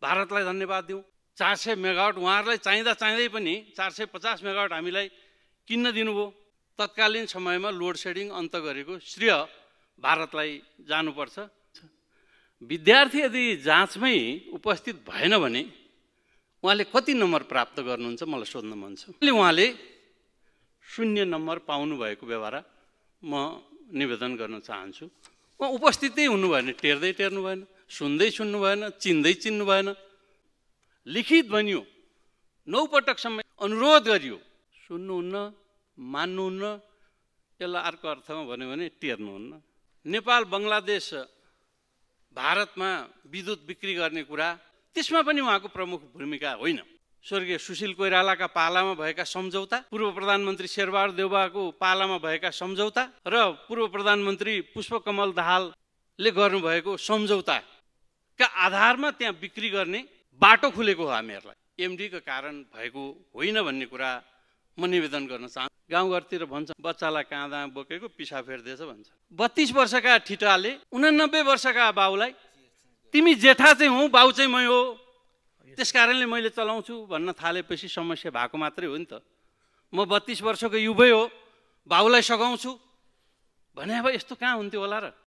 भारतलाई धन्यवाद दिउँ। 400 मेगावाट उहाँहरूलाई चाहिँदै पनि 450 मेगावाट हामीलाई किन्न दिनुभयो। तत्कालीन समयमा लोड सेडिङ अन्त गरेको श्रेय भारतलाई जानुपर्छ। विद्यार्थी यदि जाँचमै उपस्थित भएन भने उहाँले कति नम्बर प्राप्त गर्नुहुन्छ मलाई सोध्न मन छ। उहाँले 0 नम्बर पाउनु भएको व्यवहार म निवेदन गर्न चाहन्छु। उहाँ उपस्थितै हुनु भएन, टेर्नु भएन, सुन्नु भएन, चिन्नु भएन। लिखित बनियो, 9 पटकसम्म अनुरोध गरियो, सुन्नुहुन्न, मान्नुहुन्न। यसलाई अर्को अर्थमा भन्यो भने टेर्नुहुन्न। नेपाल बङ्गलादेश भारतमा विद्युत बिक्री गर्ने कुरा, त्यसमा पनि उहाँको प्रमुख भूमिका होइन। स्वर्गीय सुशील कोइरालाका पालामा भएका सम्झौता, पूर्व प्रधानमन्त्री शेरबहादुर देउवाको पालामा भएका सम्झौता र पूर्व प्रधानमन्त्री पुष्पकमल दाहालले गर्नुभएको सम्झौताका आधारमा त्यहाँ बिक्री गर्ने बाटो खुलेको हो हामीहरूलाई। एमडीको कारण भएको होइन भन्ने कुरा म निवेदन गर्न चाहन्छु। गाउँघरतिर भन्छ बच्चालाई काँदा बोकेको पिसा फेर्दैछ भन्छ। 32 वर्षका ठिटाले 89 वर्षका बाउलाई तिमी जेठा चाहिँ हौ, बाउ चाहिँ मै हो, त्यस कारणले मैले चलाउँछु भन्न थालेपछि समस्या भएको मात्रै हो नि त। म 32 वर्षको युवै हो, बाउलाई सघाउँछु भने अब यस्तो कहाँ हुन्थ्यो होला र।